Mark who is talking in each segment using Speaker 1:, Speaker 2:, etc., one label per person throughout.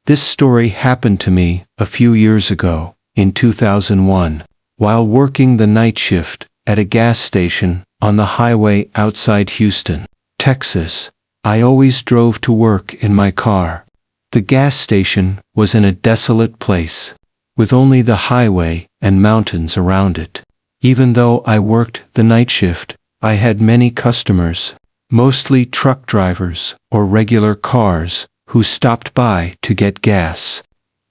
Speaker 1: This story happened to me a few years ago, in 2001, while working the night shift at a gas station on the highway outside Houston, Texas. I always drove to work in my car. The gas station was in a desolate place, with only the highway and mountains around it. Even though I worked the night shift, I had many customers, mostly truck drivers or regular cars, who stopped by to get gas,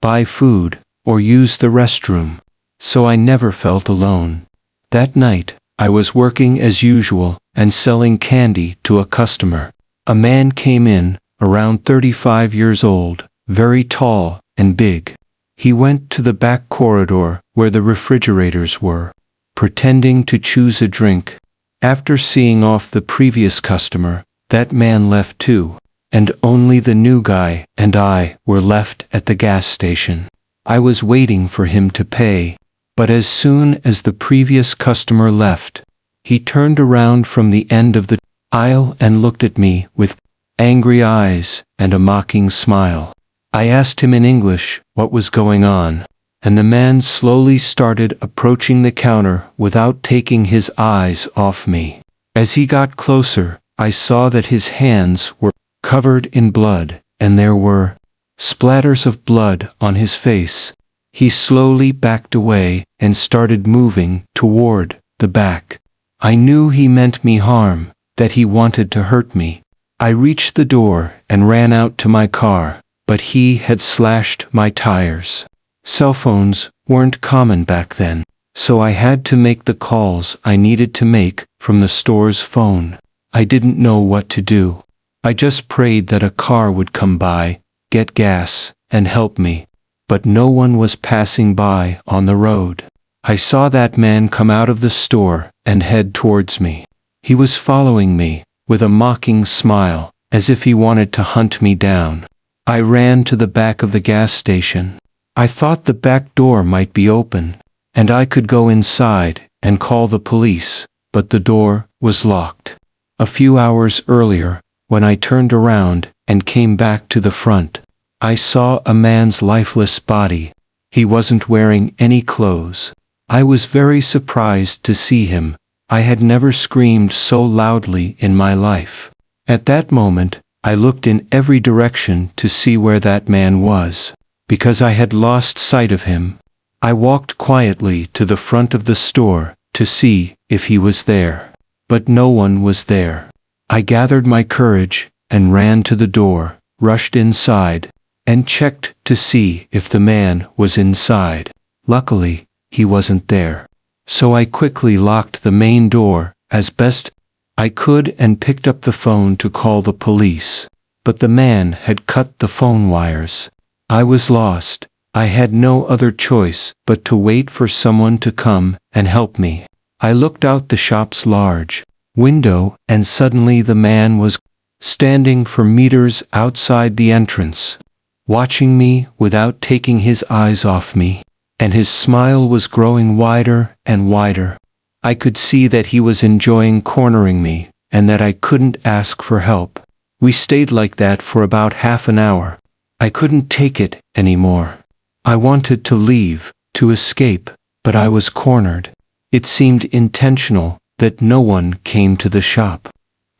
Speaker 1: buy food, or use the restroom. So I never felt alone. That night, I was working as usual and selling candy to a customer. A man came in, around 35 years old, very tall and big. He went to the back corridor where the refrigerators were, pretending to choose a drink. After seeing off the previous customer, that man left too, and only the new guy and I were left at the gas station. I was waiting for him to pay, but as soon as the previous customer left, he turned around from the end of the aisle and looked at me with angry eyes and a mocking smile. I asked him in English what was going on, and the man slowly started approaching the counter without taking his eyes off me. As he got closer, I saw that his hands were covered in blood, and there were splatters of blood on his face. He slowly backed away and started moving toward the back. I knew he meant me harm, that he wanted to hurt me. I reached the door and ran out to my car, but he had slashed my tires. Cell phones weren't common back then, so I had to make the calls I needed to make from the store's phone. I didn't know what to do. I just prayed that a car would come by, get gas, and help me. But no one was passing by on the road. I saw that man come out of the store and head towards me. He was following me, with a mocking smile, as if he wanted to hunt me down. I ran to the back of the gas station. I thought the back door might be open, and I could go inside and call the police, but the door was locked. A few hours earlier, when I turned around and came back to the front, I saw a man's lifeless body. He wasn't wearing any clothes. I was very surprised to see him. I had never screamed so loudly in my life. At that moment, I looked in every direction to see where that man was, because I had lost sight of him. I walked quietly to the front of the store to see if he was there, but no one was there. I gathered my courage and ran to the door, rushed inside, and checked to see if the man was inside. Luckily, he wasn't there. So I quickly locked the main door as best I could and picked up the phone to call the police. But the man had cut the phone wires. I was lost. I had no other choice but to wait for someone to come and help me. I looked out the shop's large window, and suddenly the man was standing for meters outside the entrance, watching me without taking his eyes off me, and his smile was growing wider and wider. I could see that he was enjoying cornering me, and that I couldn't ask for help. We stayed like that for about half an hour. I couldn't take it anymore. I wanted to leave, to escape, but I was cornered. It seemed intentional that no one came to the shop.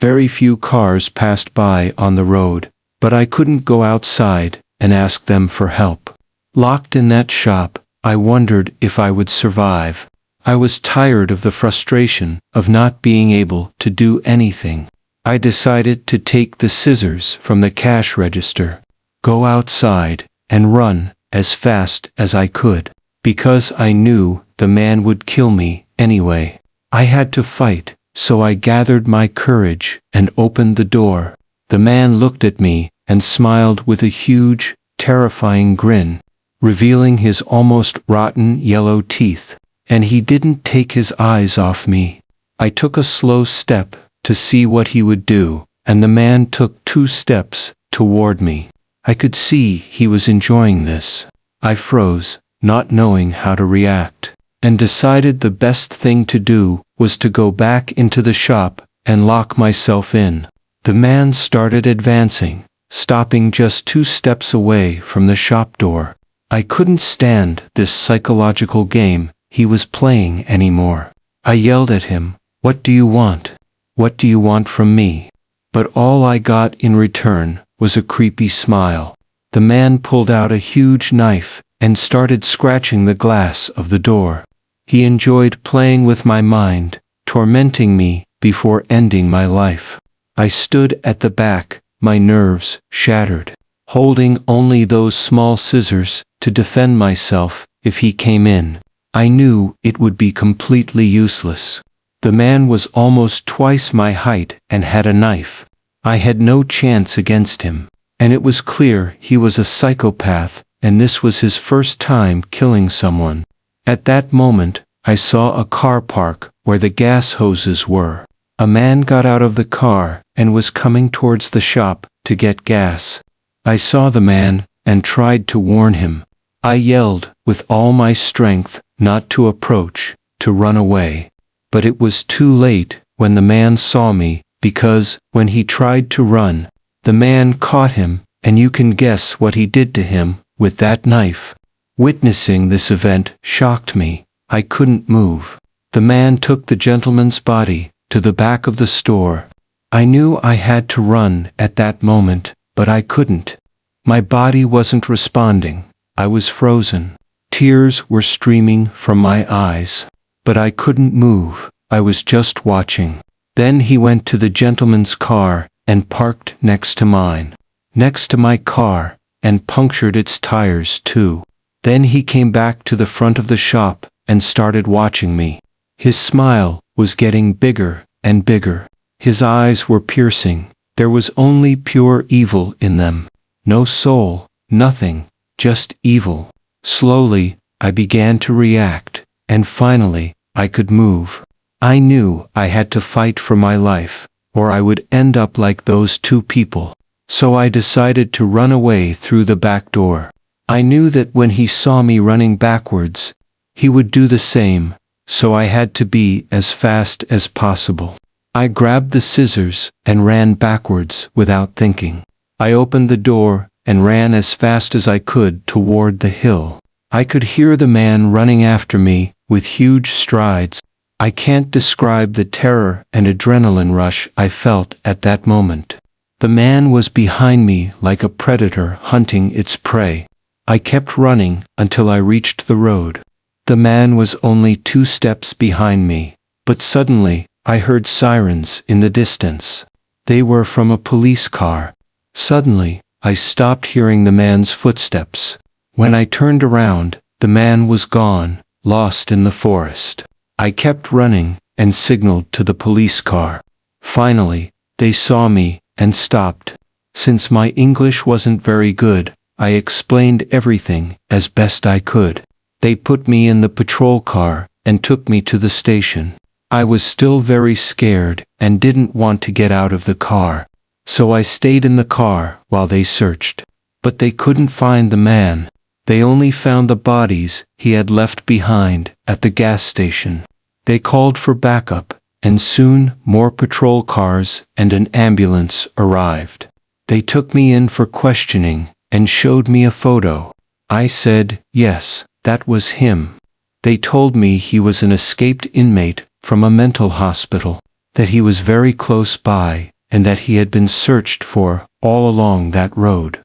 Speaker 1: Very few cars passed by on the road, but I couldn't go outside and ask them for help. Locked in that shop, I wondered if I would survive. I was tired of the frustration of not being able to do anything. I decided to take the scissors from the cash register, go outside, and run as fast as I could, because I knew the man would kill me anyway. I had to fight, so I gathered my courage and opened the door. The man looked at me and smiled with a huge, terrifying grin, revealing his almost rotten yellow teeth, and he didn't take his eyes off me. I took a slow step to see what he would do, and the man took 2 steps toward me. I could see he was enjoying this. I froze, not knowing how to react, and decided the best thing to do was to go back into the shop and lock myself in. The man started advancing, stopping just 2 steps away from the shop door. I couldn't stand this psychological game he was playing anymore. I yelled at him, "What do you want? What do you want from me?" But all I got in return was a creepy smile. The man pulled out a huge knife and started scratching the glass of the door. He enjoyed playing with my mind, tormenting me before ending my life. I stood at the back, my nerves shattered, holding only those small scissors to defend myself if he came in. I knew it would be completely useless. The man was almost twice my height and had a knife. I had no chance against him, and it was clear he was a psychopath, and this was his first time killing someone. At that moment, I saw a car park where the gas hoses were. A man got out of the car and was coming towards the shop to get gas. I saw the man and tried to warn him. I yelled with all my strength not to approach, to run away. But it was too late when the man saw me, because when he tried to run, the man caught him, and you can guess what he did to him with that knife. Witnessing this event shocked me. I couldn't move. The man took the gentleman's body to the back of the store. I knew I had to run at that moment, but I couldn't. My body wasn't responding. I was frozen. Tears were streaming from my eyes. But I couldn't move. I was just watching. Then he went to the gentleman's car and parked next to mine. Next to my car, and punctured its tires too. Then he came back to the front of the shop and started watching me. His smile was getting bigger and bigger. His eyes were piercing. There was only pure evil in them. No soul, nothing, just evil. Slowly, I began to react, and finally, I could move. I knew I had to fight for my life, or I would end up like those 2 people. So I decided to run away through the back door. I knew that when he saw me running backwards, he would do the same, so I had to be as fast as possible. I grabbed the scissors and ran backwards without thinking. I opened the door and ran as fast as I could toward the hill. I could hear the man running after me with huge strides. I can't describe the terror and adrenaline rush I felt at that moment. The man was behind me like a predator hunting its prey. I kept running until I reached the road. The man was only 2 steps behind me, but suddenly I heard sirens in the distance. They were from a police car. Suddenly, I stopped hearing the man's footsteps. When I turned around, the man was gone, lost in the forest. I kept running and signaled to the police car. Finally, they saw me and stopped. Since my English wasn't very good, I explained everything as best I could. They put me in the patrol car and took me to the station. I was still very scared and didn't want to get out of the car. So I stayed in the car while they searched. But they couldn't find the man. They only found the bodies he had left behind at the gas station. They called for backup, and soon more patrol cars and an ambulance arrived. They took me in for questioning and showed me a photo. I said, yes, that was him. They told me he was an escaped inmate from a mental hospital, that he was very close by, and that he had been searched for all along that road.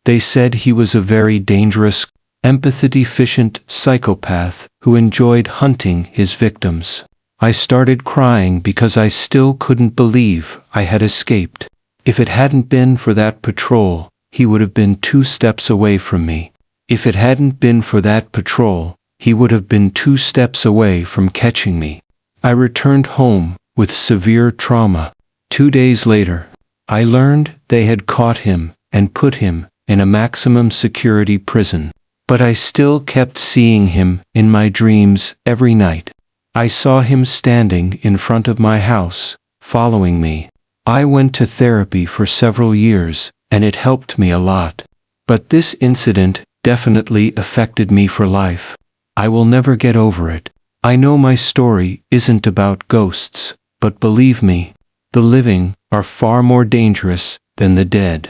Speaker 1: They said he was a very dangerous, empathy-deficient psychopath who enjoyed hunting his victims. I started crying because I still couldn't believe I had escaped. If it hadn't been for that patrol, he would have been 2 steps away from me. If it hadn't been for that patrol, he would have been 2 steps away from catching me. I returned home with severe trauma. 2 days later, I learned they had caught him and put him in a maximum security prison. But I still kept seeing him in my dreams every night. I saw him standing in front of my house, following me. I went to therapy for several years, and it helped me a lot. But this incident definitely affected me for life. I will never get over it. I know my story isn't about ghosts, but believe me, the living are far more dangerous than the dead.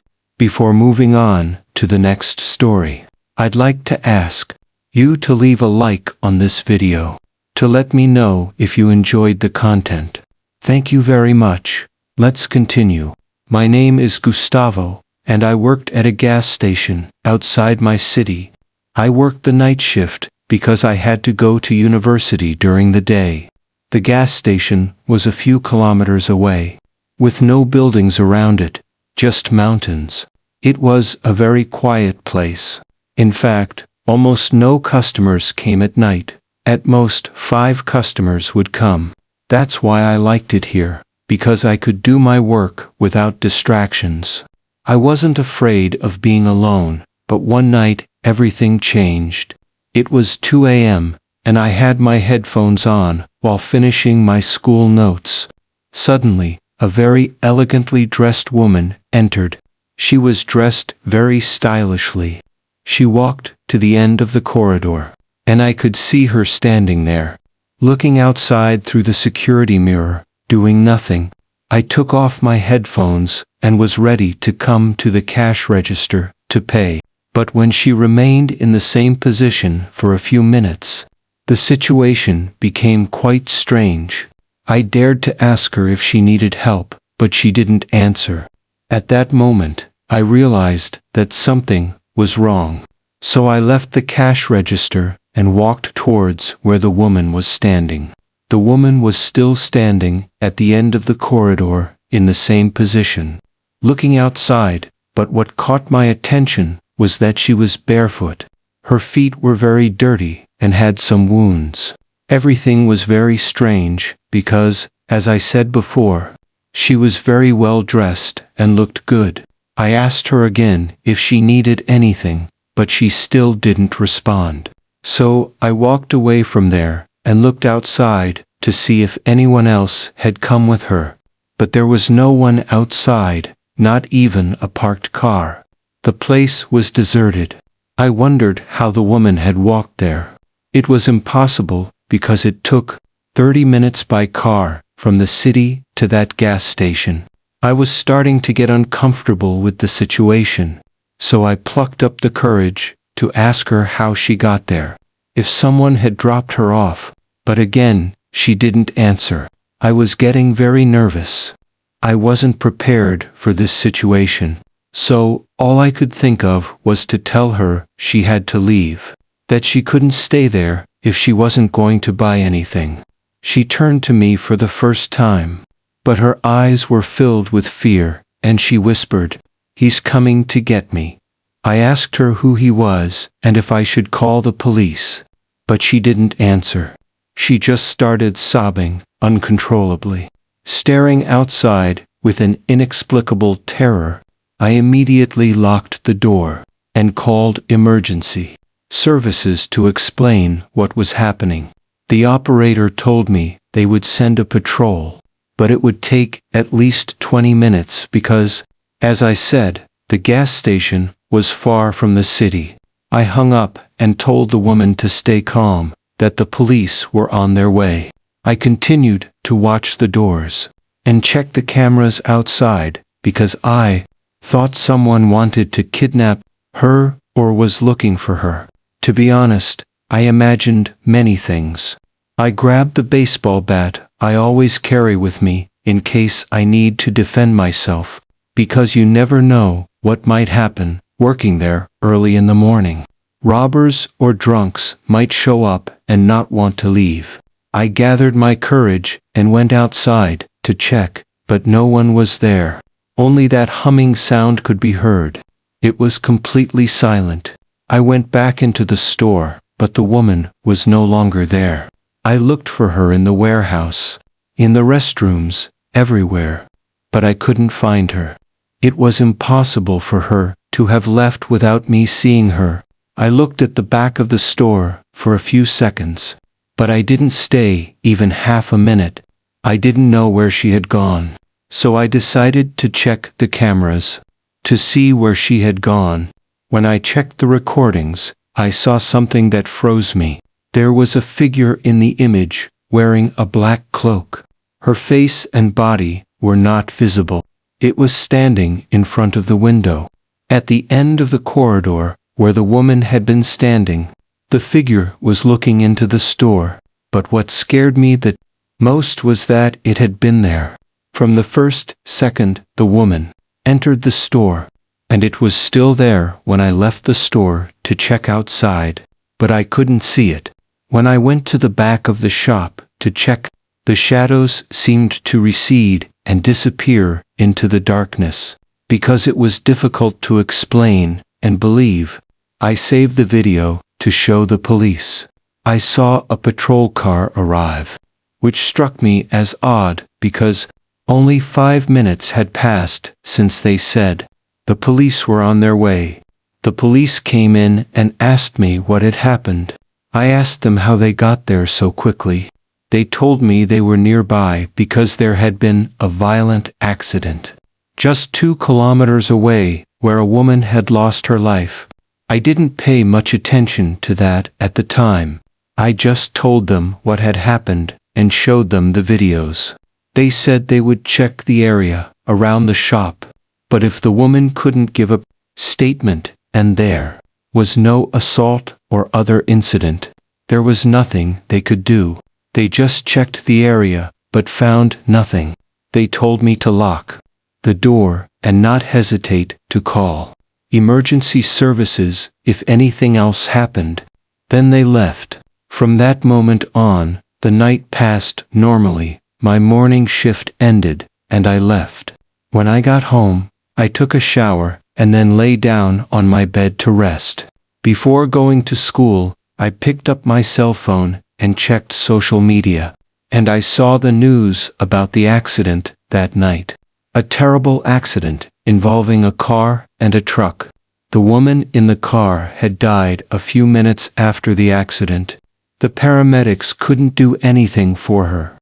Speaker 1: Before moving on to the next story, I'd like to ask you to leave a like on this video to let me know if you enjoyed the content. Thank you very much. Let's continue. My name is Gustavo, and I worked at a gas station outside my city. I worked the night shift because I had to go to university during the day. The gas station was a few kilometers away, with no buildings around it, just mountains. It was a very quiet place. In fact, almost no customers came at night. At most, 5 customers would come. That's why I liked it here, because I could do my work without distractions. I wasn't afraid of being alone, but one night, everything changed. It was 2 a.m., and I had my headphones on while finishing my school notes. Suddenly, a very elegantly dressed woman entered. She was dressed very stylishly. She walked to the end of the corridor, and I could see her standing there, looking outside through the security mirror, doing nothing. I took off my headphones and was ready to come to the cash register to pay. But when she remained in the same position for a few minutes, the situation became quite strange. I dared to ask her if she needed help, but she didn't answer. At that moment, I realized that something was wrong. So I left the cash register and walked towards where the woman was standing. The woman was still standing at the end of the corridor in the same position, looking outside, but what caught my attention was that she was barefoot. Her feet were very dirty and had some wounds. Everything was very strange because, as I said before, she was very well dressed and looked good. I asked her again if she needed anything, but she still didn't respond. So I walked away from there and looked outside to see if anyone else had come with her. But there was no one outside, not even a parked car. The place was deserted. I wondered how the woman had walked there. It was impossible because it took 30 minutes by car from the city to that gas station. I was starting to get uncomfortable with the situation, so I plucked up the courage to ask her how she got there, if someone had dropped her off, but again, she didn't answer. I was getting very nervous. I wasn't prepared for this situation, so all I could think of was to tell her she had to leave, that she couldn't stay there if she wasn't going to buy anything. She turned to me for the first time, but her eyes were filled with fear, and she whispered, "He's coming to get me." I asked her who he was and if I should call the police, but she didn't answer. She just started sobbing uncontrollably. Staring outside with an inexplicable terror, I immediately locked the door and called emergency services to explain what was happening. The operator told me they would send a patrol, but it would take at least 20 minutes because, as I said, the gas station was far from the city. I hung up and told the woman to stay calm, that the police were on their way. I continued to watch the doors and check the cameras outside because I thought someone wanted to kidnap her or was looking for her. To be honest, I imagined many things. I grabbed the baseball bat I always carry with me in case I need to defend myself, because you never know what might happen working there early in the morning. Robbers or drunks might show up and not want to leave. I gathered my courage and went outside to check, but no one was there. Only that humming sound could be heard. It was completely silent. I went back into the store, but the woman was no longer there. I looked for her in the warehouse, in the restrooms, everywhere, but I couldn't find her. It was impossible for her to have left without me seeing her. I looked at the back of the store for a few seconds, but I didn't stay even half a minute. I didn't know where she had gone, so I decided to check the cameras to see where she had gone. When I checked the recordings, I saw something that froze me. There was a figure in the image wearing a black cloak. Her face and body were not visible. It was standing in front of the window. At the end of the corridor, where the woman had been standing, the figure was looking into the store. But what scared me the most was that it had been there. From the first second the woman entered the store, and it was still there when I left the store to check outside, but I couldn't see it. When I went to the back of the shop to check, the shadows seemed to recede and disappear into the darkness. Because it was difficult to explain and believe, I saved the video to show the police. I saw a patrol car arrive, which struck me as odd because only 5 minutes had passed since they said the police were on their way. The police came in and asked me what had happened. I asked them how they got there so quickly. They told me they were nearby because there had been a violent accident just 2 kilometers away, where a woman had lost her life. I didn't pay much attention to that at the time. I just told them what had happened and showed them the videos. They said they would check the area around the shop, but if the woman couldn't give a statement and there was no assault or other incident, there was nothing they could do. They just checked the area but found nothing. They told me to lock the door and not hesitate to call emergency services if anything else happened. Then they left. From that moment on, the night passed normally. My morning shift ended, and I left. When I got home, I took a shower and then lay down on my bed to rest. Before going to school, I picked up my cell phone and checked social media, and I saw the news about the accident that night. A terrible accident involving a car and a truck. The woman in the car had died a few minutes after the accident. The paramedics couldn't do anything for her.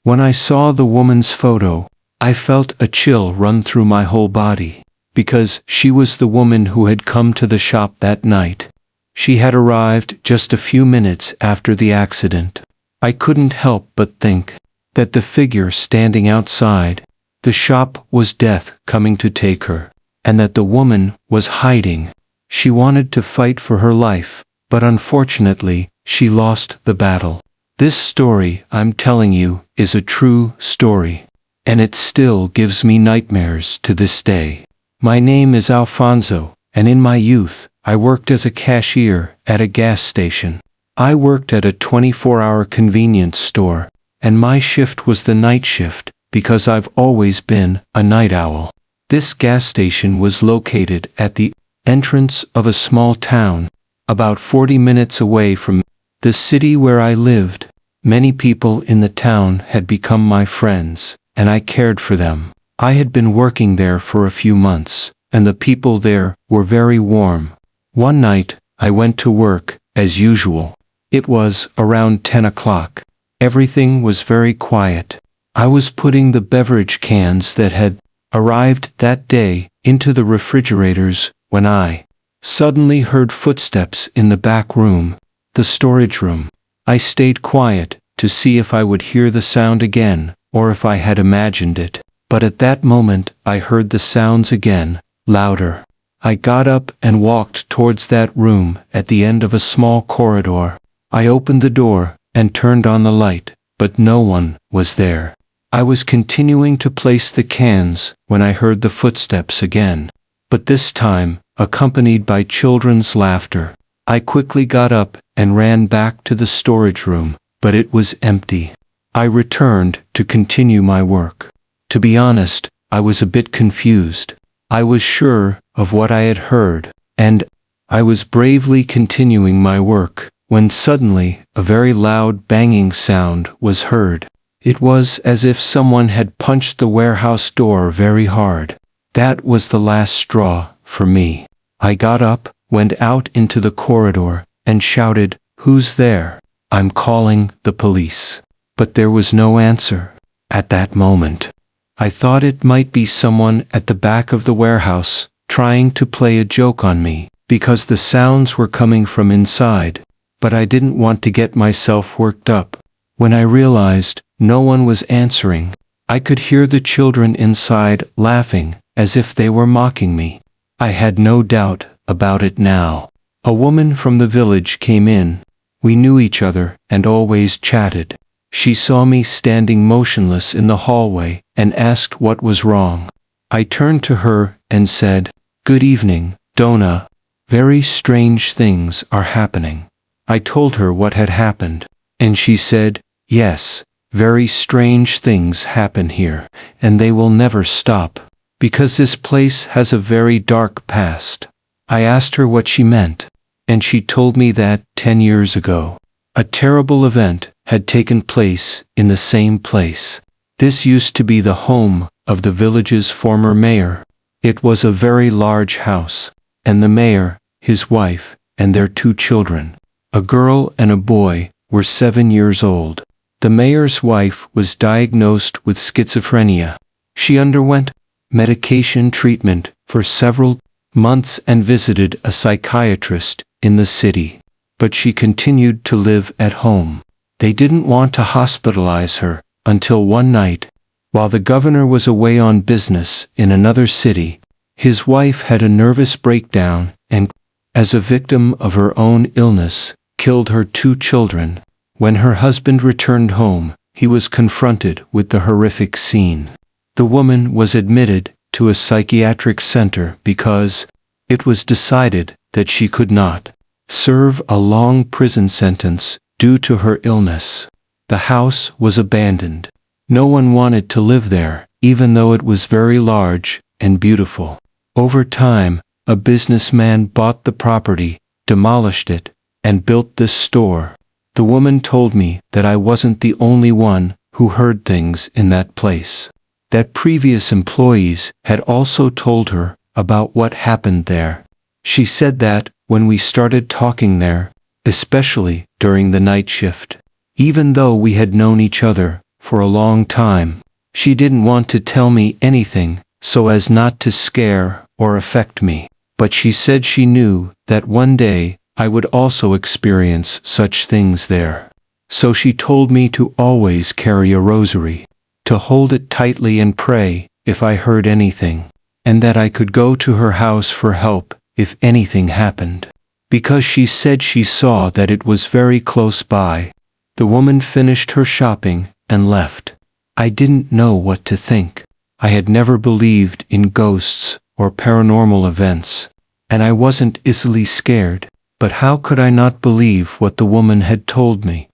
Speaker 1: When I saw the woman's photo, I felt a chill run through my whole body, because she was the woman who had come to the shop that night. She had arrived just a few minutes after the accident. I couldn't help but think that the figure standing outside the shop was death coming to take her, and that the woman was hiding. She wanted to fight for her life, but unfortunately, she lost the battle. This story I'm telling you is a true story, and it still gives me nightmares to this day. My name is Alfonso, and in my youth, I worked as a cashier at a gas station. I worked at a 24-hour convenience store, and my shift was the night shift, because I've always been a night owl. This gas station was located at the entrance of a small town, about 40 minutes away from the city where I lived. Many people in the town had become my friends, and I cared for them. I had been working there for a few months, and the people there were very warm. One night, I went to work, as usual. It was around 10 o'clock. Everything was very quiet. I was putting the beverage cans that had arrived that day into the refrigerators when I suddenly heard footsteps in the back room, the storage room. I stayed quiet to see if I would hear the sound again, or if I had imagined it. But at that moment, I heard the sounds again, louder. I got up and walked towards that room at the end of a small corridor. I opened the door and turned on the light, but no one was there. I was continuing to place the cans when I heard the footsteps again, but this time, accompanied by children's laughter. I quickly got up and ran back to the storage room, but it was empty. I returned to continue my work. To be honest, I was a bit confused. I was sure of what I had heard, and I was bravely continuing my work, when suddenly a very loud banging sound was heard. It was as if someone had punched the warehouse door very hard. That was the last straw for me. I got up, went out into the corridor, and shouted, "Who's there? I'm calling the police." But there was no answer. At that moment, I thought it might be someone at the back of the warehouse, trying to play a joke on me, because the sounds were coming from inside. But I didn't want to get myself worked up. When I realized no one was answering, I could hear the children inside laughing, as if they were mocking me. I had no doubt about it now. A woman from the village came in. We knew each other and always chatted. She saw me standing motionless in the hallway and asked what was wrong. I turned to her and said, "Good evening, Donna. Very strange things are happening." I told her what had happened, and she said, "Yes, very strange things happen here, and they will never stop, because this place has a very dark past." I asked her what she meant, and she told me that 10 years ago, a terrible event had taken place in the same place. This used to be the home of the village's former mayor. It was a very large house, and the mayor, his wife, and their 2 children, a girl and a boy, were 7 years old. The mayor's wife was diagnosed with schizophrenia. She underwent medication treatment for several months and visited a psychiatrist in the city, but she continued to live at home. They didn't want to hospitalize her until one night, while the governor was away on business in another city. His wife had a nervous breakdown and, as a victim of her own illness, killed her 2 children. When her husband returned home, he was confronted with the horrific scene. The woman was admitted to a psychiatric center because it was decided that she could not serve a long prison sentence due to her illness. The house was abandoned. No one wanted to live there, even though it was very large and beautiful. Over time, a businessman bought the property, demolished it, and built this store. The woman told me that I wasn't the only one who heard things in that place. That previous employees had also told her about what happened there. She said that when we started talking there, especially during the night shift, even though we had known each other for a long time, she didn't want to tell me anything so as not to scare or affect me. But she said she knew that one day I would also experience such things there. So she told me to always carry a rosary, to hold it tightly and pray if I heard anything, and that I could go to her house for help if anything happened, because she said she saw that it was very close by. The woman finished her shopping and left. I didn't know what to think. I had never believed in ghosts or paranormal events, and I wasn't easily scared. But how could I not believe what the woman had told me?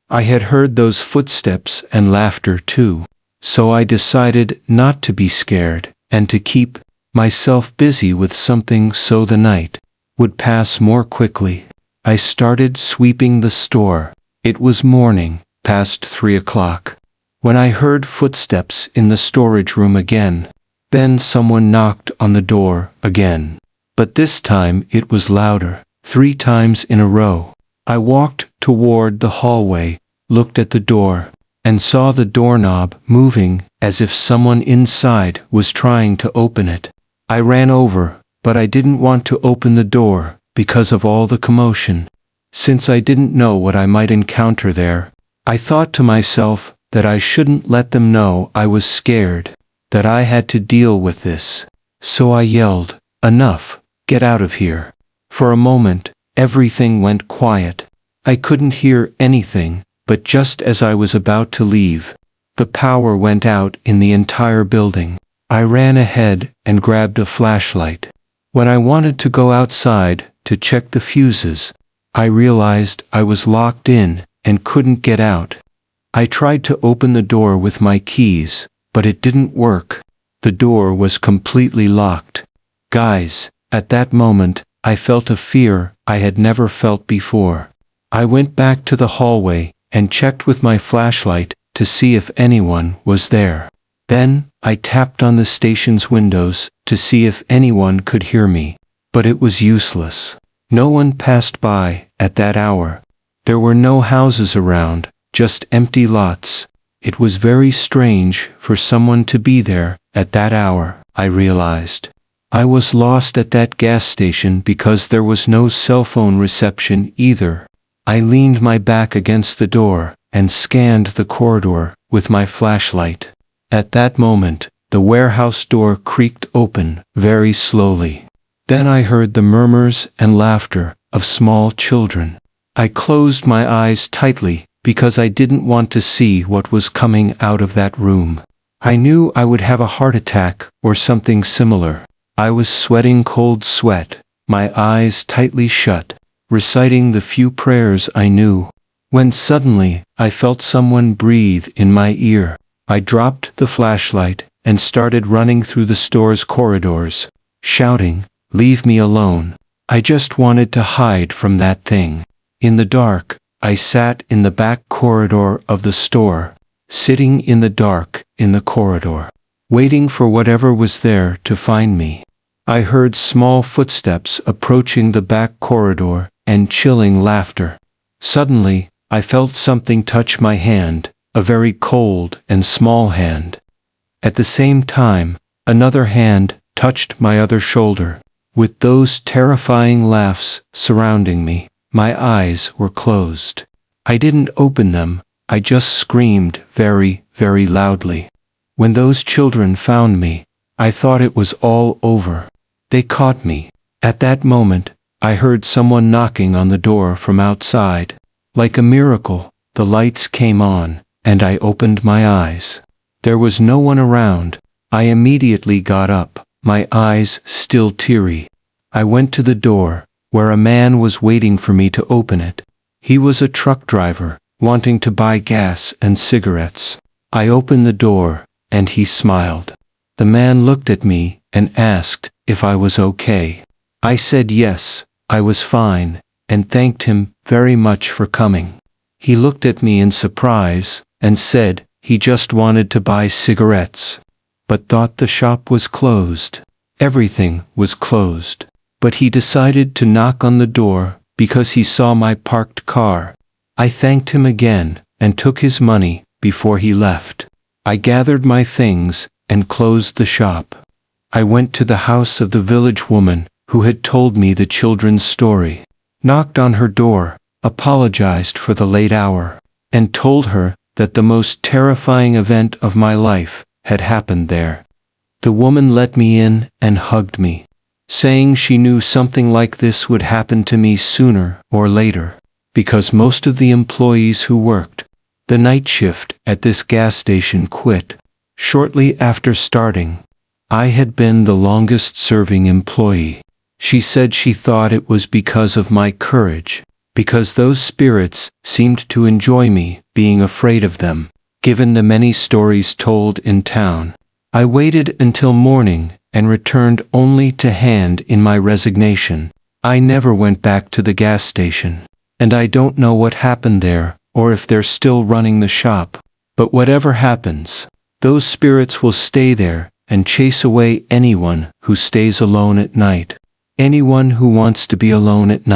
Speaker 1: I had heard those footsteps and laughter too, so I decided not to be scared and to keep myself busy with something so the night would pass more quickly. I started sweeping the store. It was morning, past 3 o'clock, when I heard footsteps in the storage room again. Then someone knocked on the door again, but this time it was louder. 3 times in a row. I walked toward the hallway, looked at the door, and saw the doorknob moving as if someone inside was trying to open it. I ran over, but I didn't want to open the door because of all the commotion. Since I didn't know what I might encounter there, I thought to myself that I shouldn't let them know I was scared, that I had to deal with this. So I yelled, "Enough, get out of here." For a moment, everything went quiet. I couldn't hear anything, but just as I was about to leave, the power went out in the entire building. I ran ahead and grabbed a flashlight. When I wanted to go outside to check the fuses, I realized I was locked in and couldn't get out. I tried to open the door with my keys, but it didn't work. The door was completely locked. Guys, at that moment, I felt a fear I had never felt before. I went back to the hallway and checked with my flashlight to see if anyone was there. Then, I tapped on the station's windows to see if anyone could hear me. But it was useless. No one passed by at that hour. There were no houses around, just empty lots. It was very strange for someone to be there at that hour, I realized. I was lost at that gas station because there was no cell phone reception either. I leaned my back against the door and scanned the corridor with my flashlight. At that moment, the warehouse door creaked open very slowly. Then I heard the murmurs and laughter of small children. I closed my eyes tightly because I didn't want to see what was coming out of that room. I knew I would have a heart attack or something similar. I was sweating cold sweat, my eyes tightly shut, reciting the few prayers I knew, when suddenly I felt someone breathe in my ear. I dropped the flashlight and started running through the store's corridors, shouting, "Leave me alone. I just wanted to hide from that thing." In the dark, I sat in the back corridor of the store, sitting in the dark in the corridor, waiting for whatever was there to find me. I heard small footsteps approaching the back corridor and chilling laughter. Suddenly, I felt something touch my hand, a very cold and small hand. At the same time, another hand touched my other shoulder. With those terrifying laughs surrounding me, my eyes were closed. I didn't open them, I just screamed very, very loudly. When those children found me, I thought it was all over. They caught me. At that moment, I heard someone knocking on the door from outside. Like a miracle, the lights came on, and I opened my eyes. There was no one around. I immediately got up, my eyes still teary. I went to the door, where a man was waiting for me to open it. He was a truck driver, wanting to buy gas and cigarettes. I opened the door, and he smiled. The man looked at me and asked if I was okay. I said yes, I was fine, and thanked him very much for coming. He looked at me in surprise and said he just wanted to buy cigarettes, but thought the shop was closed. Everything was closed. But he decided to knock on the door because he saw my parked car. I thanked him again and took his money before he left. I gathered my things and closed the shop. I went to the house of the village woman who had told me the children's story, knocked on her door, apologized for the late hour, and told her that the most terrifying event of my life had happened there. The woman let me in and hugged me, saying she knew something like this would happen to me sooner or later, because most of the employees who worked the night shift at this gas station quit shortly after starting. I had been the longest-serving employee. She said she thought it was because of my courage, because those spirits seemed to enjoy me being afraid of them, given the many stories told in town. I waited until morning and returned only to hand in my resignation. I never went back to the gas station, and I don't know what happened there or if they're still running the shop. But whatever happens, those spirits will stay there and chase away anyone who stays alone at night. Anyone who wants to be alone at night.